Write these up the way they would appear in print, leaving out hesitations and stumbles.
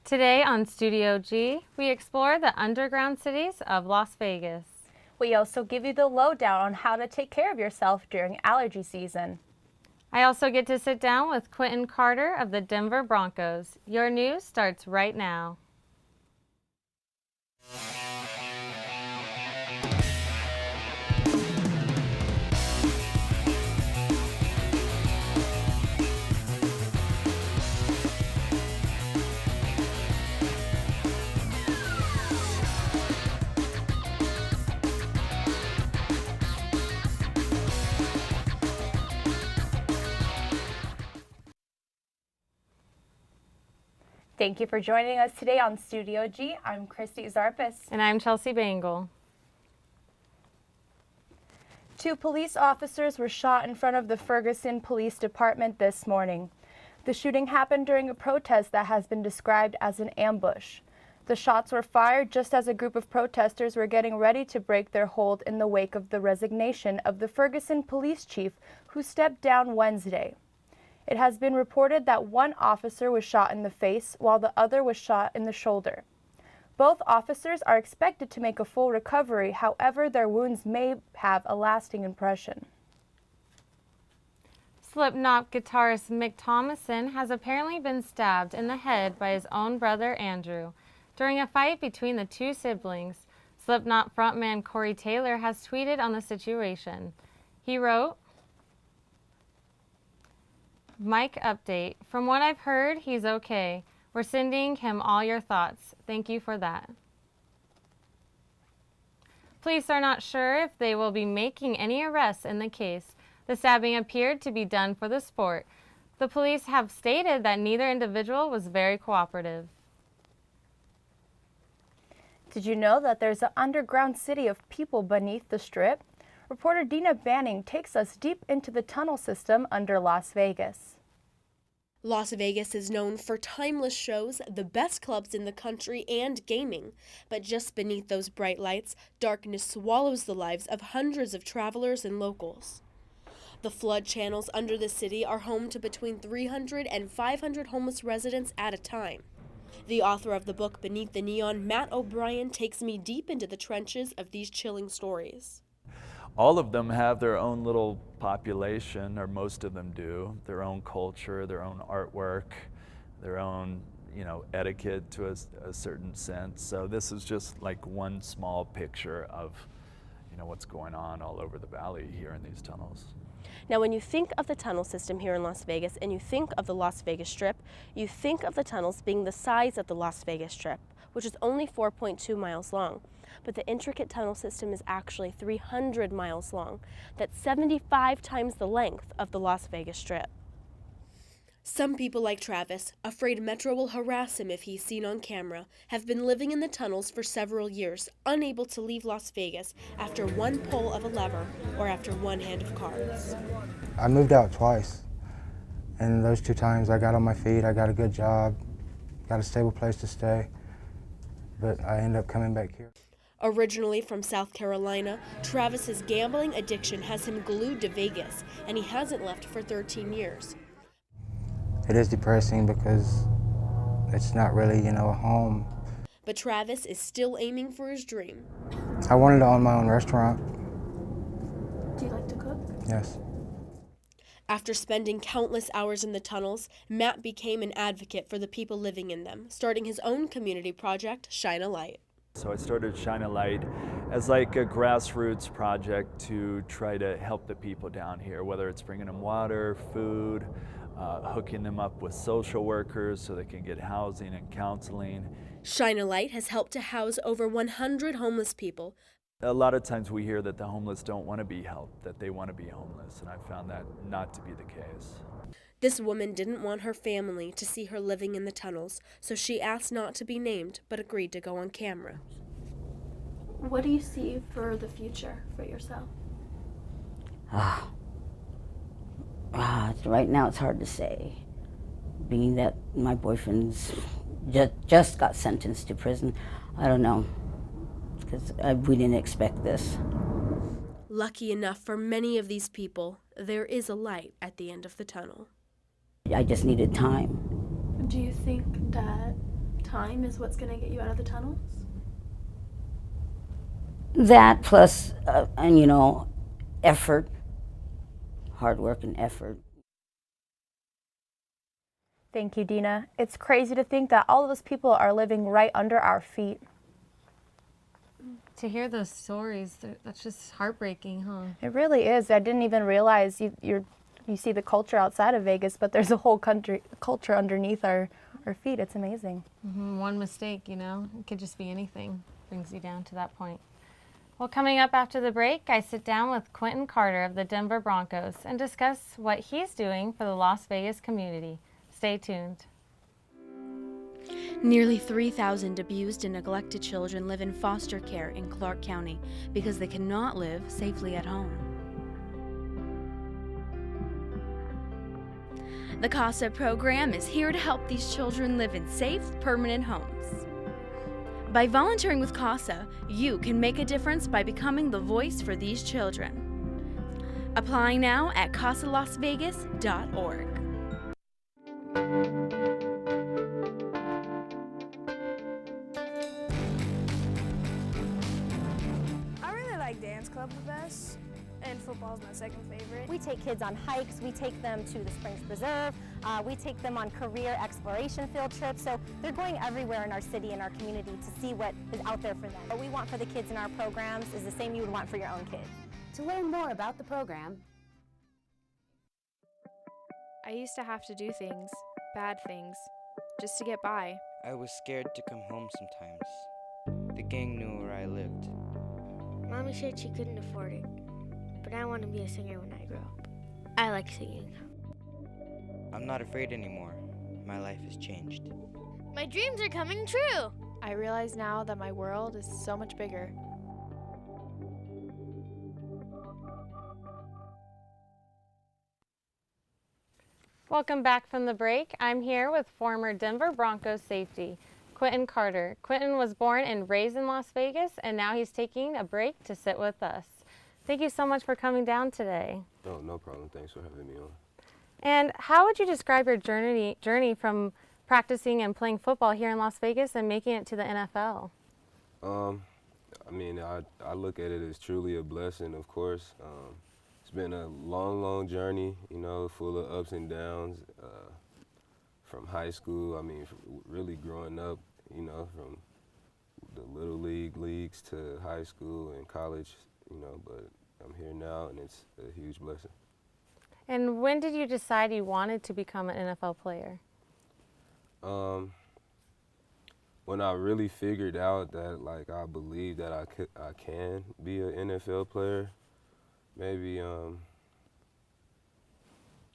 Today on Studio G, we explore the underground cities of Las Vegas. We also give you the lowdown on how to take care of yourself during allergy season. I also get to sit down with Quentin Carter of the Denver Broncos. Your news starts right now. Thank you for joining us today on Studio G. I'm Christy Zarpis. And I'm Chelsea Bangle. 2 police officers were shot in front of the Ferguson Police Department this morning. The shooting happened during a protest that has been described as an ambush. The shots were fired just as a group of protesters were getting ready to break their hold in the wake of the resignation of the Ferguson police chief, who stepped down Wednesday. It has been reported that one officer was shot in the face while the other was shot in the shoulder. Both officers are expected to make a full recovery, however, their wounds may have a lasting impression. Slipknot guitarist Mick Thomason has apparently been stabbed in the head by his own brother Andrew during a fight between the 2 siblings. Slipknot frontman Corey Taylor has tweeted on the situation. He wrote, "Mike update. From what I've heard, he's okay. We're sending him all your thoughts. Thank you for that." Police are not sure if they will be making any arrests in the case. The stabbing appeared to be done for the sport. The police have stated that neither individual was very cooperative. Did you know that there's an underground city of people beneath the Strip? Reporter Dina Banning takes us deep into the tunnel system under Las Vegas. Las Vegas is known for timeless shows, the best clubs in the country, and gaming. But just beneath those bright lights, darkness swallows the lives of hundreds of travelers and locals. The flood channels under the city are home to between 300 and 500 homeless residents at a time. The author of the book Beneath the Neon, Matt O'Brien, takes me deep into the trenches of these chilling stories. All of them have their own little population, or most of them do, their own culture, their own artwork, their own, etiquette to a certain sense. So this is just like one small picture of, what's going on all over the valley here in these tunnels. Now, when you think of the tunnel system here in Las Vegas and you think of the Las Vegas Strip, you think of the tunnels being the size of the Las Vegas Strip, which is only 4.2 miles long. But the intricate tunnel system is actually 300 miles long. That's 75 times the length of the Las Vegas Strip. Some people like Travis, afraid Metro will harass him if he's seen on camera, have been living in the tunnels for several years, unable to leave Las Vegas after one pull of a lever or after one hand of cards. I moved out twice, and those 2 times I got on my feet, I got a good job, got a stable place to stay, but I ended up coming back here. Originally from South Carolina, Travis's gambling addiction has him glued to Vegas, and he hasn't left for 13 years. It is depressing because it's not really, a home. But Travis is still aiming for his dream. I wanted to own my own restaurant. Do you like to cook? Yes. After spending countless hours in the tunnels, Matt became an advocate for the people living in them, starting his own community project, Shine a Light. So I started Shine a Light as like a grassroots project to try to help the people down here, whether it's bringing them water, food, hooking them up with social workers so they can get housing and counseling. Shine a Light has helped to house over 100 homeless people. A lot of times we hear that the homeless don't want to be helped, that they want to be homeless, and I found that not to be the case. This woman didn't want her family to see her living in the tunnels, so she asked not to be named, but agreed to go on camera. What do you see for the future for yourself? Right now it's hard to say, being that my boyfriend's just got sentenced to prison. I don't know, because we didn't expect this. Lucky enough for many of these people, there is a light at the end of the tunnel. I just needed time. Do you think that time is what's going to get you out of the tunnels? That plus, and you know, effort, hard work and effort. Thank you, Dina. It's crazy to think that all of those people are living right under our feet. To hear those stories, that's just heartbreaking, huh? It really is. I didn't even realize you see the culture outside of Vegas, but there's a whole culture underneath our feet. It's amazing. One mistake, you know, it could just be anything, brings you down to that point. Well, coming up after the break, I sit down with Quentin Carter of the Denver Broncos and discuss what he's doing for the Las Vegas community. Stay tuned. Nearly 3,000 abused and neglected children live in foster care in Clark County because they cannot live safely at home. The CASA program is here to help these children live in safe, permanent homes. By volunteering with CASA, you can make a difference by becoming the voice for these children. Apply now at casalasvegas.org. I really like dance club the best, and football is my second favorite. We take kids on hikes, we take them to the Springs Preserve, we take them on career exploration field trips, so they're going everywhere in our city and our community to see what is out there for them. What we want for the kids in our programs is the same you would want for your own kids. To learn more about the program, I used to have to do things, bad things, just to get by. I was scared to come home sometimes. The gang knew where I lived. Mommy said she couldn't afford it, but I want to be a singer when I grow up. I like singing. I'm not afraid anymore. My life has changed. My dreams are coming true! I realize now that my world is so much bigger. Welcome back from the break. I'm here with former Denver Broncos safety, Quentin Carter. Quentin was born and raised in Las Vegas, and now he's taking a break to sit with us. Thank you so much for coming down today. Oh, no problem. Thanks for having me on. And how would you describe your journey from practicing and playing football here in Las Vegas and making it to the NFL? I mean, I look at it as truly a blessing, of course. It's been a long, long journey, you know, full of ups and downs. From high school, I mean, really growing up, you know, from the little leagues to high school and college, you know, but I'm here now and it's a huge blessing. And when did you decide you wanted to become an NFL player? When I really figured out that, like, I believe that I can be an NFL player, maybe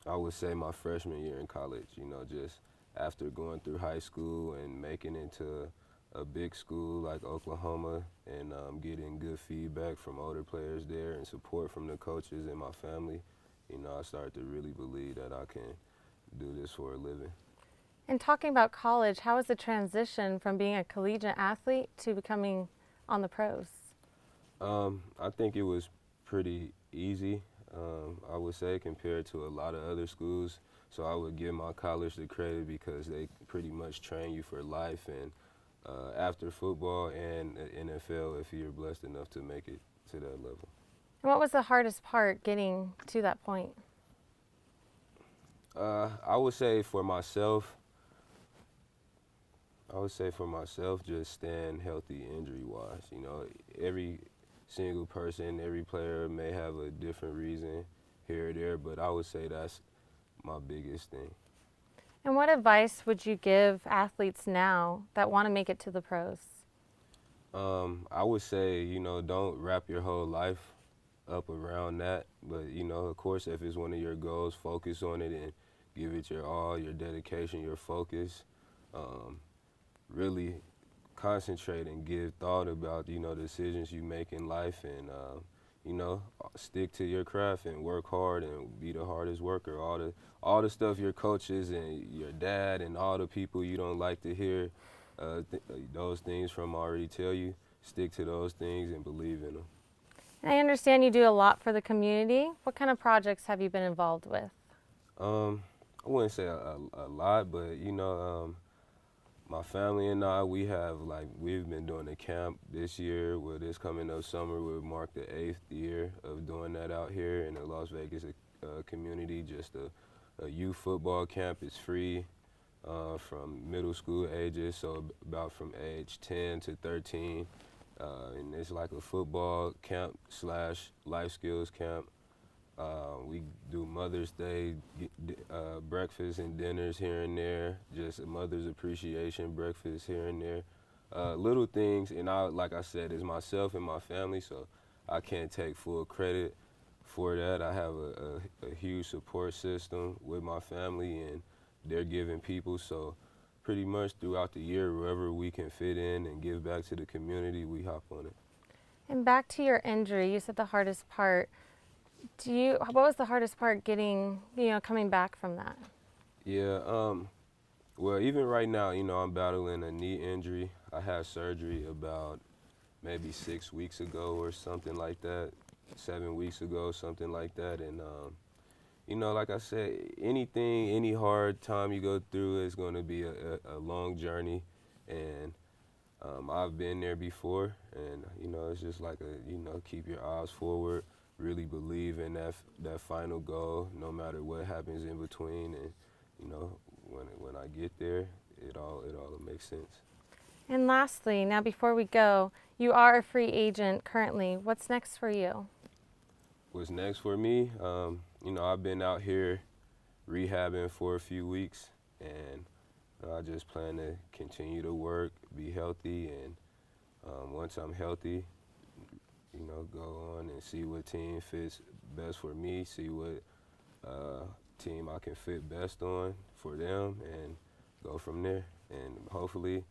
I would say my freshman year in college, you know, just after going through high school and making it to a big school like Oklahoma and getting good feedback from older players there and support from the coaches and my family, you know, I started to really believe that I can do this for a living. And talking about college, how was the transition from being a collegiate athlete to becoming on the pros? I think it was pretty easy, I would say, compared to a lot of other schools. So I would give my college the credit because they pretty much train you for life and after football and NFL if you're blessed enough to make it to that level. And what was the hardest part getting to that point? I would say for myself, just staying healthy injury-wise. You know, every single person, every player may have a different reason here or there, but I would say that's my biggest thing. And what advice would you give athletes now that want to make it to the pros? I would say, you know, don't wrap your whole life up around that, but, you know, of course, if it's one of your goals, focus on it and give it your all, your dedication, your focus. Really concentrate and give thought about, you know, the decisions you make in life and, you know, stick to your craft and work hard and be the hardest worker. All the stuff your coaches and your dad and all the people you don't like to hear those things from already tell you, stick to those things and believe in them. I understand you do a lot for the community. What kind of projects have you been involved with? I wouldn't say a lot, but, you know, My family and I, we've been doing a camp this year. Well, this coming up summer will mark the 8th year of doing that out here in the Las Vegas community. Just a youth football camp. It's free from middle school ages, so about from age 10 to 13. And it's like a football camp / life skills camp. We do Mother's Day breakfasts and dinners here and there, just a Mother's Appreciation breakfast here and there. Little things, and like I said, it's myself and my family, so I can't take full credit for that. I have a huge support system with my family, and they're giving people, so pretty much throughout the year, wherever we can fit in and give back to the community, we hop on it. And back to your injury, you said the hardest part. What was the hardest part getting, coming back from that? Yeah, well, even right now, I'm battling a knee injury. I had surgery about maybe 6 weeks ago or something like that, 7 weeks ago, something like that. And, like I said, any hard time you go through is going to be a long journey. And I've been there before, and, it's just like keep your eyes forward. Really believe in that final goal, no matter what happens in between, and when I get there, it all makes sense. And lastly, now before we go, you are a free agent currently. What's next for you? What's next for me? I've been out here rehabbing for a few weeks, and I just plan to continue to work, be healthy, and once I'm healthy, go on and see what team fits best for me, see what team I can fit best on for them, and go from there. And hopefully,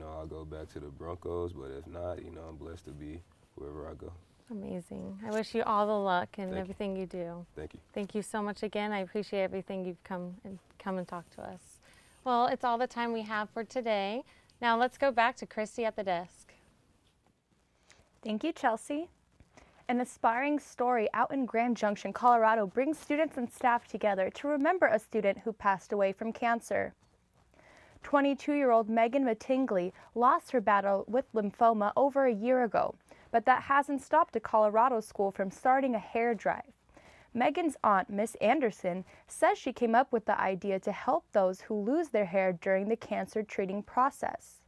I'll go back to the Broncos, but if not, I'm blessed to be wherever I go. Amazing. I wish you all the luck in everything you do. Thank you. Thank you so much again. I appreciate everything you've come and talk to us. Well, it's all the time we have for today. Now let's go back to Christy at the desk. Thank you, Chelsea. An aspiring story out in Grand Junction, Colorado brings students and staff together to remember a student who passed away from cancer. 22-year-old Megan Mattingly lost her battle with lymphoma over a year ago, but that hasn't stopped a Colorado school from starting a hair drive. Megan's aunt, Miss Anderson, says she came up with the idea to help those who lose their hair during the cancer treating process.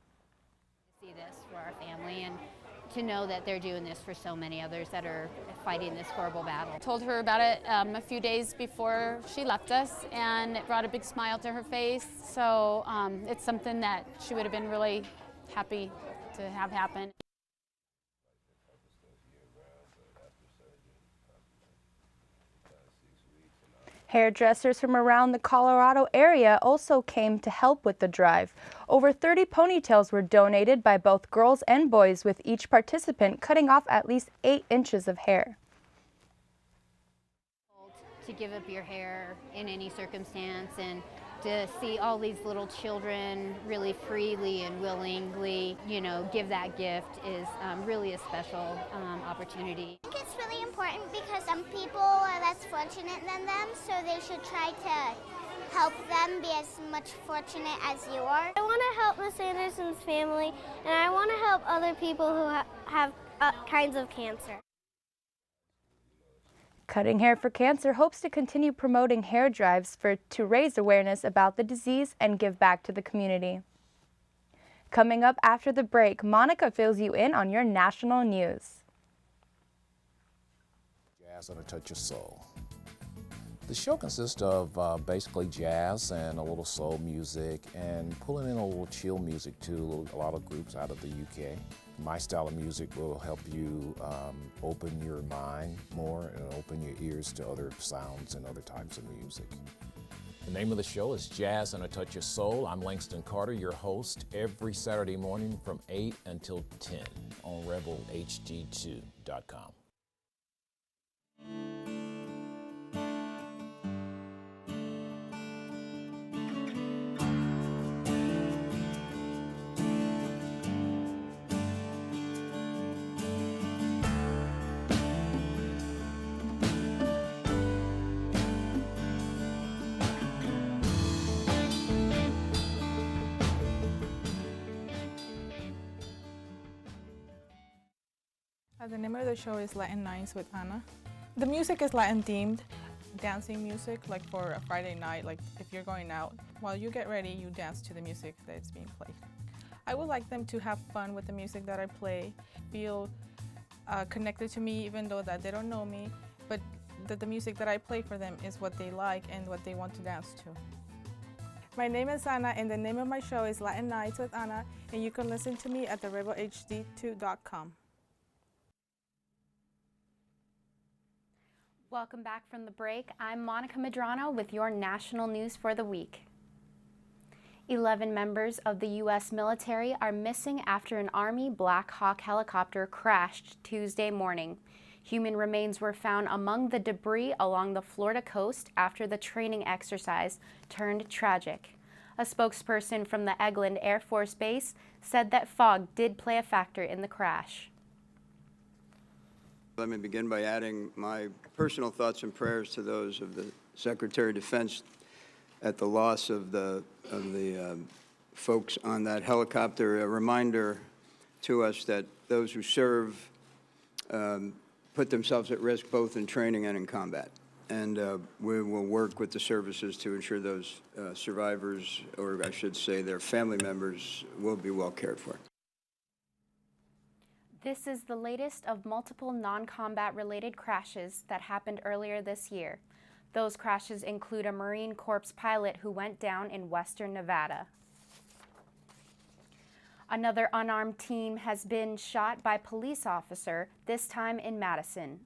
See this for our family, and to know that they're doing this for so many others that are fighting this horrible battle. I told her about it a few days before she left us, and it brought a big smile to her face. So it's something that she would have been really happy to have happen. Hairdressers from around the Colorado area also came to help with the drive. Over 30 ponytails were donated by both girls and boys, with each participant cutting off at least 8 inches of hair. To give up your hair in any circumstance, and to see all these little children really freely and willingly, give that gift is really a special opportunity. I think it's really important because some people are less fortunate than them, so they should try to help them be as much fortunate as you are. I want to help Miss Anderson's family, and I want to help other people who have kinds of cancer. Cutting Hair for Cancer hopes to continue promoting hair drives to raise awareness about the disease and give back to the community. Coming up after the break, Monica fills you in on your national news. Jazz on a Touch of Soul. The show consists of basically jazz and a little soul music, and pulling in a little chill music too, a lot of groups out of the UK. My style of music will help you open your mind more and open your ears to other sounds and other types of music. The name of the show is Jazz on a Touch of Soul. I'm Langston Carter, your host, every Saturday morning from 8 until 10 on rebelhd2.com. The name of the show is Latin Nights with Ana. The music is Latin themed, dancing music, like for a Friday night, like if you're going out. While you get ready, you dance to the music that is being played. I would like them to have fun with the music that I play, feel connected to me even though that they don't know me, but that the music that I play for them is what they like and what they want to dance to. My name is Ana and the name of my show is Latin Nights with Ana, and you can listen to me at therebelhd2.com. Welcome back from the break. I'm Monica Medrano with your national news for the week. 11 members of the U.S. military are missing after an Army Black Hawk helicopter crashed Tuesday morning. Human remains were found among the debris along the Florida coast after the training exercise turned tragic. A spokesperson from the Eglin Air Force Base said that fog did play a factor in the crash. Let me begin by adding my personal thoughts and prayers to those of the Secretary of Defense at the loss of the folks on that helicopter. A reminder to us that those who serve put themselves at risk both in training and in combat. And we will work with the services to ensure those survivors, or I should say their family members, will be well cared for. This is the latest of multiple non-combat related crashes that happened earlier this year. Those crashes include a Marine Corps pilot who went down in western Nevada. Another unarmed teen has been shot by police officer, this time in Madison.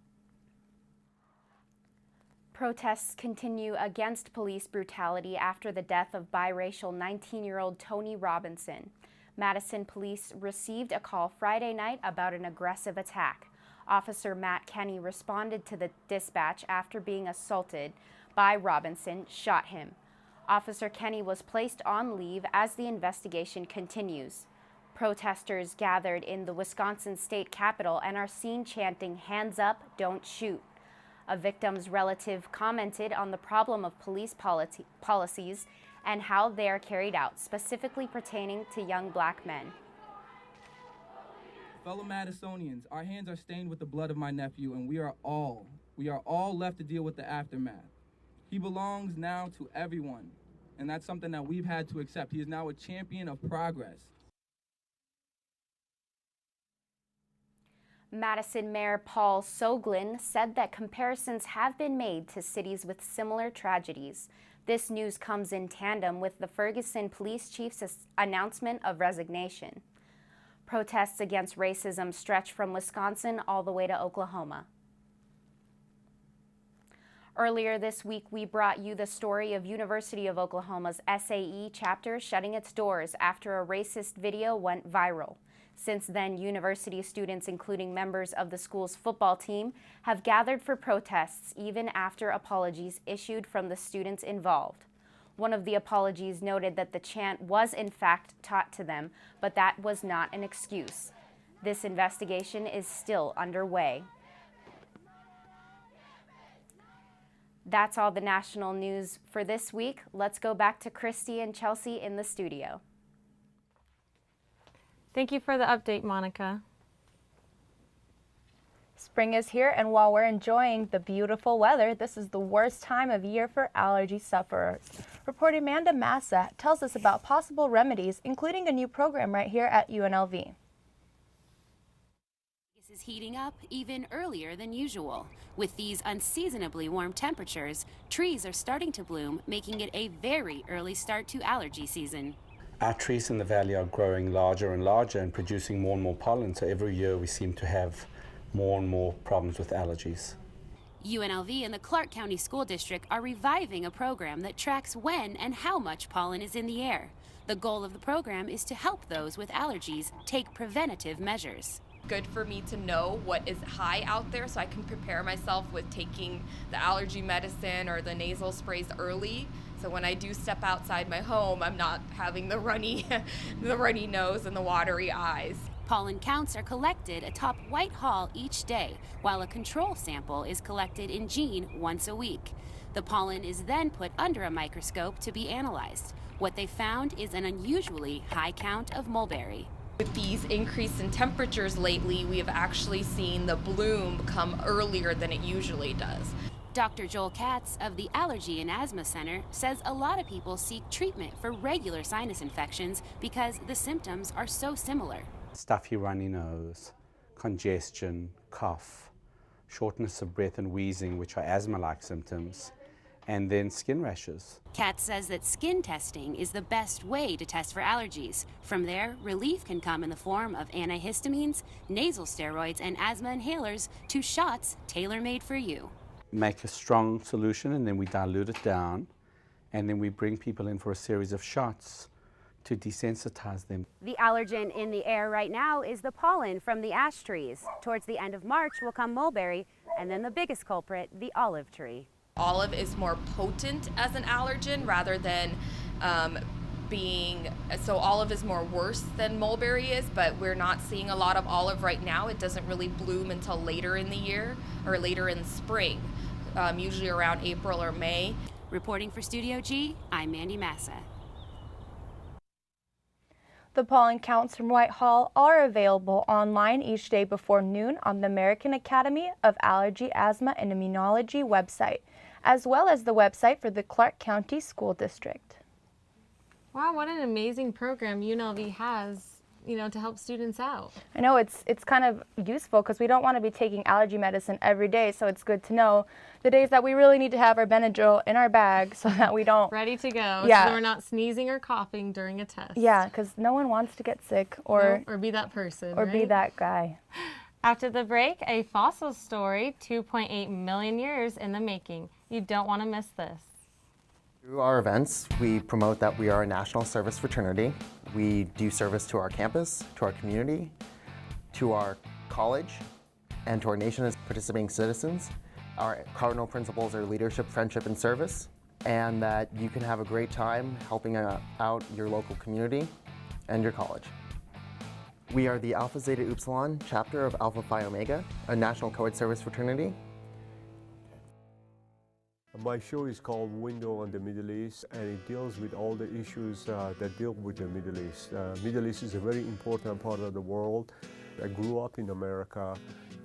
Protests continue against police brutality after the death of biracial 19-year-old Tony Robinson. Madison police received a call Friday night about an aggressive attack. Officer Matt Kenny responded to the dispatch after being assaulted by Robinson, shot him. Officer Kenny was placed on leave as the investigation continues. Protesters gathered in the Wisconsin state capitol and are seen chanting, "Hands up, don't shoot." A victim's relative commented on the problem of police policies and how they are carried out, specifically pertaining to young black men. Fellow Madisonians, our hands are stained with the blood of my nephew, and we are all left to deal with the aftermath. He belongs now to everyone, and that's something that we've had to accept. He is now a champion of progress. Madison Mayor Paul Soglin said that comparisons have been made to cities with similar tragedies. This news comes in tandem with the Ferguson police chief's announcement of resignation. Protests against racism stretch from Wisconsin all the way to Oklahoma. Earlier this week, we brought you the story of University of Oklahoma's SAE chapter shutting its doors after a racist video went viral. Since then, university students, including members of the school's football team, have gathered for protests even after apologies issued from the students involved. One of the apologies noted that the chant was in fact taught to them, but that was not an excuse. This investigation is still underway. That's all the national news for this week. Let's go back to Christy and Chelsea in the studio. Thank you for the update, Monica. Spring is here, and while we're enjoying the beautiful weather, this is the worst time of year for allergy sufferers. Reporter Amanda Massa tells us about possible remedies, including a new program right here at UNLV. This is heating up even earlier than usual. With these unseasonably warm temperatures, trees are starting to bloom, making it a very early start to allergy season. Our trees in the valley are growing larger and larger and producing more and more pollen, so every year we seem to have more and more problems with allergies. UNLV and the Clark County School District are reviving a program that tracks when and how much pollen is in the air. The goal of the program is to help those with allergies take preventative measures. Good for me to know what is high out there so I can prepare myself with taking the allergy medicine or the nasal sprays early. So when I do step outside my home, I'm not having the runny nose and the watery eyes. Pollen counts are collected atop Whitehall each day, while a control sample is collected in Jean once a week. The pollen is then put under a microscope to be analyzed. What they found is an unusually high count of mulberry. With these increase in temperatures lately, we have actually seen the bloom come earlier than it usually does. Dr. Joel Katz of the Allergy and Asthma Center says a lot of people seek treatment for regular sinus infections because the symptoms are so similar. Stuffy runny nose, congestion, cough, shortness of breath and wheezing, which are asthma-like symptoms, and then skin rashes. Katz says that skin testing is the best way to test for allergies. From there, relief can come in the form of antihistamines, nasal steroids, and asthma inhalers to shots tailor-made for you. Make a strong solution and then we dilute it down, and then we bring people in for a series of shots to desensitize them. The allergen in the air right now is the pollen from the ash trees. Towards the end of March will come mulberry, and then the biggest culprit, the olive tree. Olive is more potent as an allergen rather than so olive is more worse than mulberry is, but we're not seeing a lot of olive right now. It doesn't really bloom until later in the year or later in spring, usually around April or May. Reporting for Studio G, I'm Mandy Massa. The pollen counts from Whitehall are available online each day before noon on the American Academy of Allergy, Asthma, and Immunology website, as well as the website for the Clark County School District. Wow, what an amazing program UNLV has, to help students out. I know it's kind of useful because we don't want to be taking allergy medicine every day, so it's good to know the days that we really need to have our Benadryl in our bag so that we don't... Ready to go, yeah. So we're not sneezing or coughing during a test. Yeah, because no one wants to get sick or be that person, or right? be that guy. After the break, a fossil story, 2.8 million years in the making. You don't want to miss this. Through our events, we promote that we are a national service fraternity. We do service to our campus, to our community, to our college, and to our nation as participating citizens. Our cardinal principles are leadership, friendship, and service, and that you can have a great time helping out your local community and your college. We are the Alpha Zeta Upsilon chapter of Alpha Phi Omega, a national co-ed service fraternity. My show is called Window on the Middle East, and it deals with all the issues that deal with the Middle East. Middle East is a very important part of the world. I grew up in America,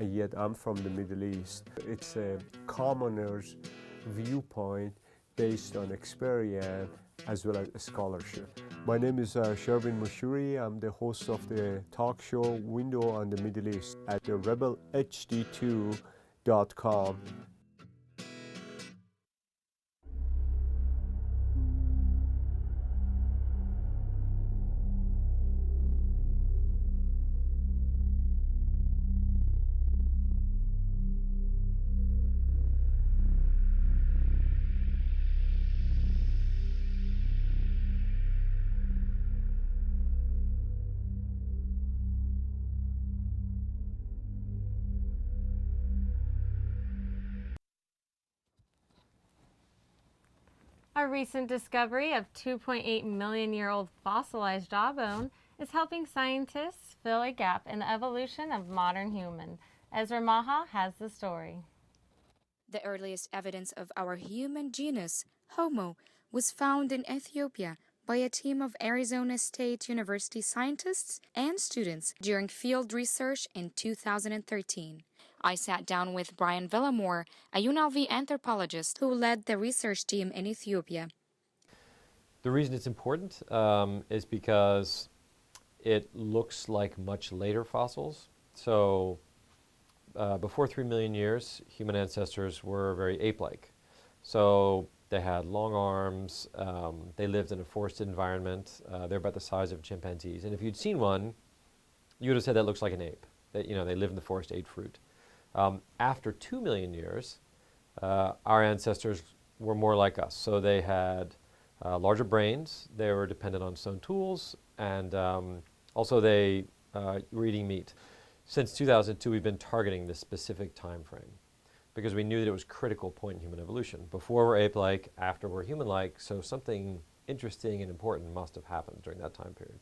and yet I'm from the Middle East. It's a commoner's viewpoint based on experience as well as scholarship. My name is Shervin Mushuri. I'm the host of the talk show Window on the Middle East at the rebelhd2.com. A recent discovery of 2.8 million year old fossilized jawbone is helping scientists fill a gap in the evolution of modern human. Ezra Maha has the story. The earliest evidence of our human genus, Homo, was found in Ethiopia by a team of Arizona State University scientists and students during field research in 2013. I sat down with Brian Villamore, a UNLV anthropologist who led the research team in Ethiopia. The reason it's important is because it looks like much later fossils. So before 3 million years, human ancestors were very ape-like. So they had long arms, they lived in a forested environment, they're about the size of chimpanzees. And if you'd seen one, you would have said that looks like an ape. That, they lived in the forest, ate fruit. After 2 million years, our ancestors were more like us. So they had larger brains, they were dependent on stone tools, and also they were eating meat. Since 2002, we've been targeting this specific time frame because we knew that it was a critical point in human evolution. Before we're ape-like, after we're human-like, so something interesting and important must have happened during that time period.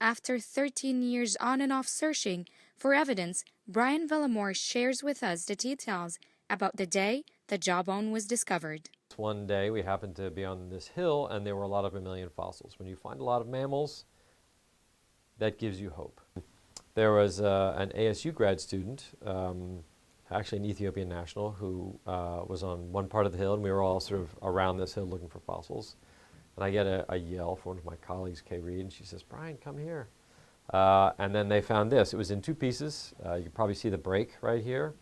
After 13 years on and off searching for evidence, Brian Villamore shares with us the details about the day the jawbone was discovered. One day we happened to be on this hill and there were a lot of mammalian fossils. When you find a lot of mammals, that gives you hope. There was an ASU grad student, actually an Ethiopian national, who was on one part of the hill, and we were all sort of around this hill looking for fossils. And I get a yell from one of my colleagues, Kay Reed, and she says, "Brian, come here." And then they found this. It was in 2 pieces. You can probably see the break right here.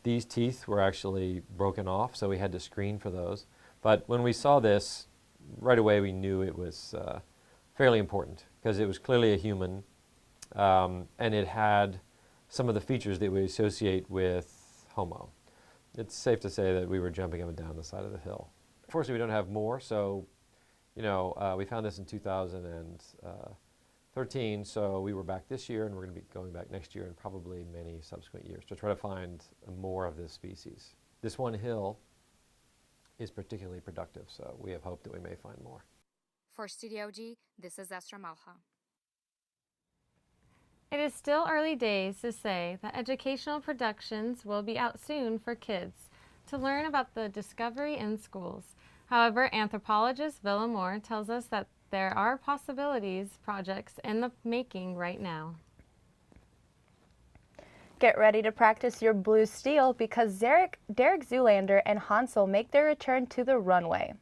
These teeth were actually broken off, so we had to screen for those. But when we saw this, right away we knew it was fairly important, because it was clearly a human, and it had some of the features that we associate with Homo. It's safe to say that we were jumping up and down the side of the hill. Unfortunately, we don't have more, so we found this in 2013, so we were back this year, and we're going to be going back next year and probably many subsequent years to try to find more of this species. This one hill is particularly productive, so we have hope that we may find more. For Studio G, this is Esra Malha. It is still early days to say that educational productions will be out soon for kids to learn about the discovery in schools. However, anthropologist Villa Moore tells us that there are possibilities projects in the making right now. Get ready to practice your blue steel because Derek Zoolander and Hansel make their return to the runway.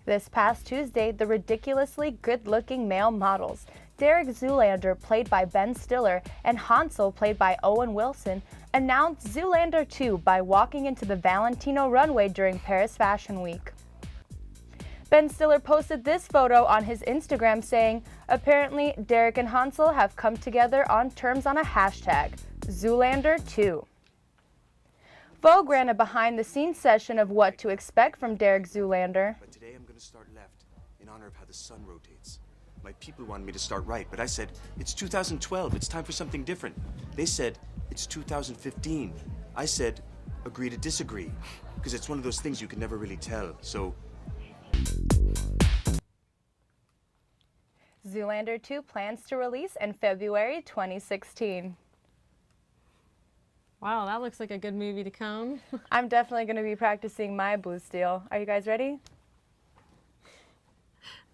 This past Tuesday, the ridiculously good-looking male models, Derek Zoolander, played by Ben Stiller, and Hansel, played by Owen Wilson, announced Zoolander 2 by walking into the Valentino runway during Paris Fashion Week. Ben Stiller posted this photo on his Instagram saying, apparently Derek and Hansel have come together on terms on a hashtag, Zoolander2. Vogue ran a behind-the-scenes session of what to expect from Derek Zoolander. But today I'm going to start left in honor of how the sun rotates. My people wanted me to start right, but I said, it's 2012, it's time for something different. They said, it's 2015. I said, agree to disagree, because it's one of those things you can never really tell, so... Zoolander 2 plans to release in February 2016. Wow, that looks like a good movie to come. I'm definitely going to be practicing my blue steel. Are you guys ready?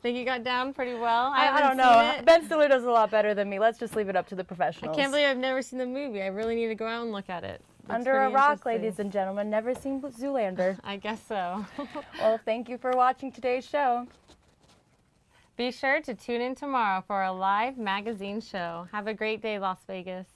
Think you got down pretty well? I don't know. Ben Stiller does a lot better than me. Let's just leave it up to the professionals. I can't believe I've never seen the movie. I really need to go out and look at it. Under a rock, ladies and gentlemen. Never seen Zoolander. I guess so. Well, thank you for watching today's show. Be sure to tune in tomorrow for a live magazine show. Have a great day, Las Vegas.